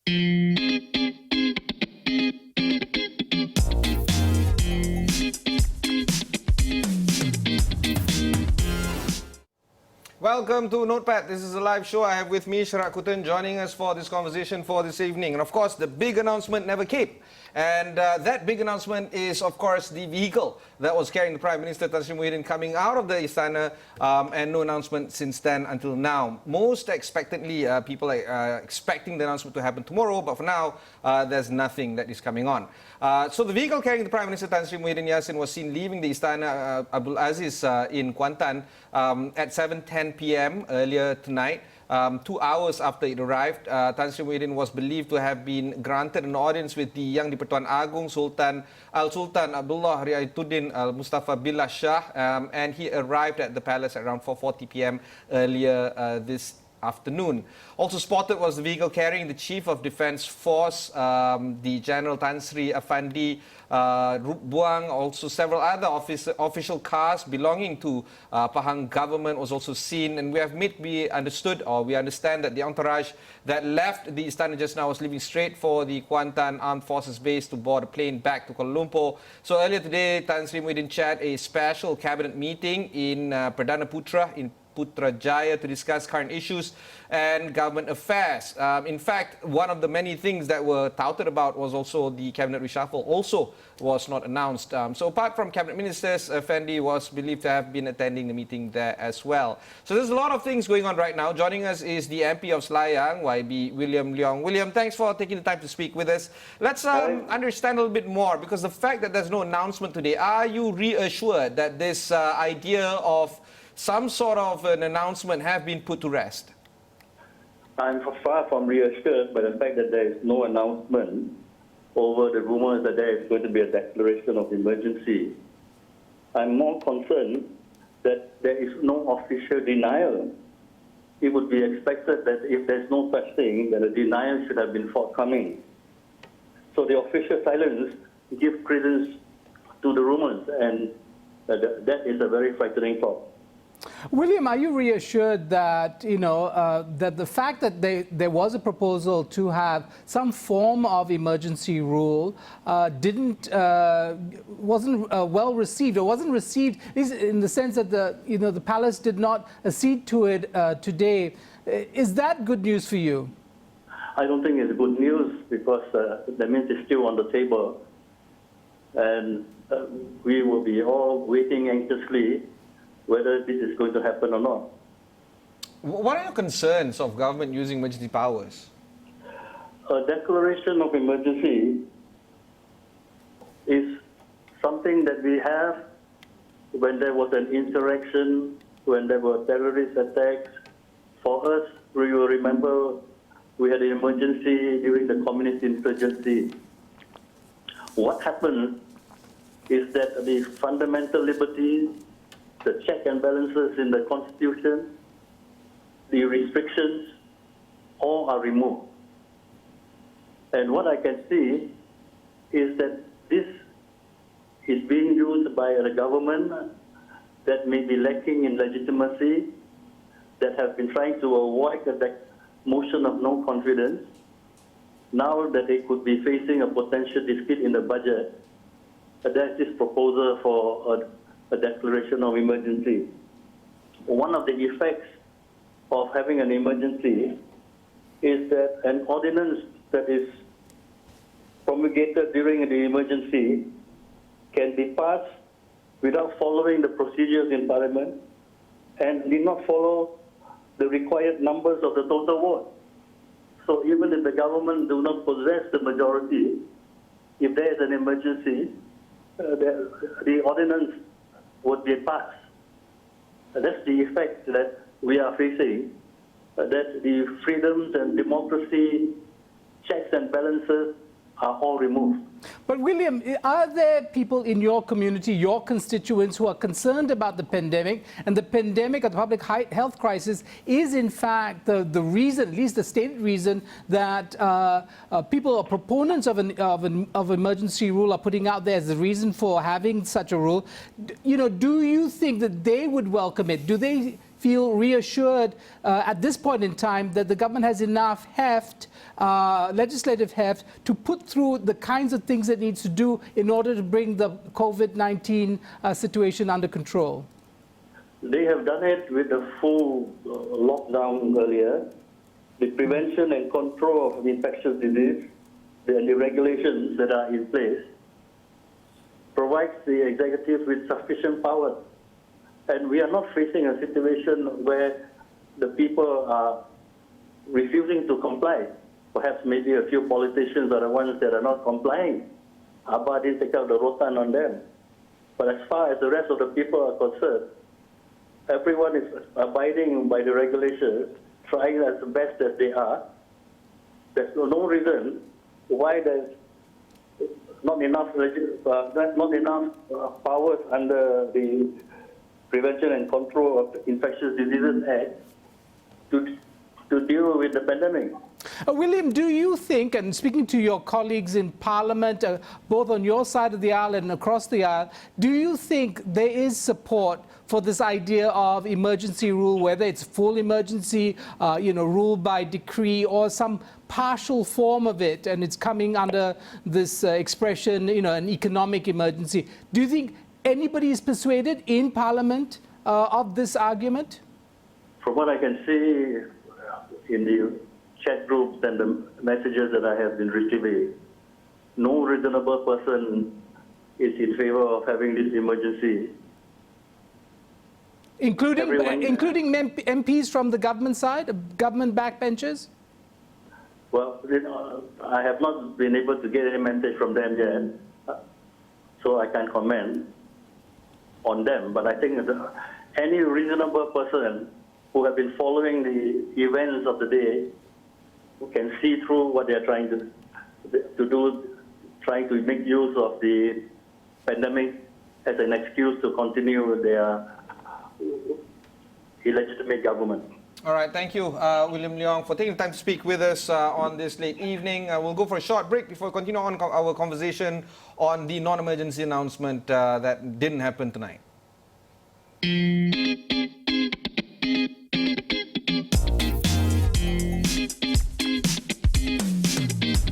Welcome to Notepad. This is a live show. I have with me Sharaad Kuttan joining us for this conversation for this evening. And of course, the big announcement never came. And that big announcement is, of course, the vehicle that was carrying the Prime Minister Tan Sri Muhyiddin coming out of the Istana, and no announcement since then until now. Most expectantly, people are expecting the announcement to happen tomorrow, but for now, there's nothing that is coming on. So the vehicle carrying the Prime Minister Tan Sri Muhyiddin Yassin was seen leaving the Istana Abdul Aziz in Kuttan at 7:10 p.m. earlier tonight. 2 hours after it arrived, Tan Sri Muhyiddin was believed to have been granted an audience with the Yang di-Pertuan Agong Sultan Abdullah Riayatuddin Mustafa Billah Shah, and he arrived at the palace at around 4:40 p.m. earlier this afternoon. Also spotted was the vehicle carrying the Chief of Defence Force, the General Tan Sri Afandi Rup Buang. Also several other official cars belonging to Pahang government was also seen, and we understand that the entourage that left the Istana just now was leaving straight for the Kuantan Armed Forces base to board a plane back to Kuala Lumpur. So earlier today, Tan Sri Muhyiddin chaired a special cabinet meeting in Perdana Putra in Putrajaya to discuss current issues and government affairs. In fact, one of the many things that were touted about was also the cabinet reshuffle also was not announced. So apart from cabinet ministers, Effendi was believed to have been attending the meeting there as well. So there's a lot of things going on right now. Joining us is the MP of Selayang, YB William Leong. William, thanks for taking the time to speak with us. Let's understand a little bit more, because the fact that there's no announcement today, are you reassured that this idea of some sort of an announcement have been put to rest? I'm far from reassured by the fact that there is no announcement over the rumors that there is going to be a declaration of emergency. I'm more concerned that there is no official denial. It would be expected that if there's no such thing, then a denial should have been forthcoming. So the official silence gives credence to the rumors, and that is a very frightening thought. William, are you reassured that, that the fact that there was a proposal to have some form of emergency rule wasn't well received, or wasn't received in the sense that the palace did not accede to it today? Is that good news for you? I don't think it's good news, because that means it's still on the table, and we will be all waiting anxiously whether this is going to happen or not. What are your concerns of government using emergency powers? A declaration of emergency is something that we have when there was an insurrection, when there were terrorist attacks. For us, we will remember we had an emergency during the communist insurgency. What happened is that the fundamental liberties, the check and balances in the Constitution, the restrictions, all are removed. And what I can see is that this is being used by a government that may be lacking in legitimacy, that have been trying to avoid the motion of no confidence. Now that they could be facing a potential defeat in the budget, there's this proposal for a declaration of emergency. One of the effects of having an emergency is that an ordinance that is promulgated during the emergency can be passed without following the procedures in Parliament and need not follow the required numbers of the total vote. So even if the government do not possess the majority, if there is an emergency, the ordinance would be passed. That's the effect that we are facing, that the freedoms and democracy, checks and balances are all removed. But William, are there people in your community, your constituents, who are concerned about the pandemic, and the pandemic or the public health crisis is in fact the reason, at least the stated reason, that people or proponents of emergency rule are putting out there as the reason for having such a rule? Do you think that they would welcome it? Do they feel reassured at this point in time that the government has enough heft, legislative heft, to put through the kinds of things it needs to do in order to bring the COVID-19 situation under control? They have done it with the full lockdown earlier. The prevention and control of infectious disease, the regulations that are in place, provides the executive with sufficient power. And we are not facing a situation where the people are refusing to comply. Perhaps maybe a few politicians are the ones that are not complying. Abah didn't take out the rotan on them. But as far as the rest of the people are concerned, everyone is abiding by the regulations, trying as best as they are. There's no reason why there's not enough powers under the Prevention and Control of Infectious Diseases Act to deal with the pandemic. William, do you think, and speaking to your colleagues in Parliament, both on your side of the aisle and across the aisle, do you think there is support for this idea of emergency rule, whether it's full emergency, rule by decree, or some partial form of it, and it's coming under this expression, an economic emergency? Do you think anybody is persuaded in Parliament of this argument? From what I can see in the chat groups and the messages that I have been receiving, no reasonable person is in favor of having this emergency. Including MPs from the government side, government backbenchers? Well, I have not been able to get any message from them yet, so I can't comment on them. But I think any reasonable person who have been following the events of the day who can see through what they are trying to do, trying to make use of the pandemic as an excuse to continue their illegitimate government. All right, thank you, William Leong, for taking time to speak with us on this late evening. We'll go for a short break before we continue on our conversation on the non-emergency announcement that didn't happen tonight.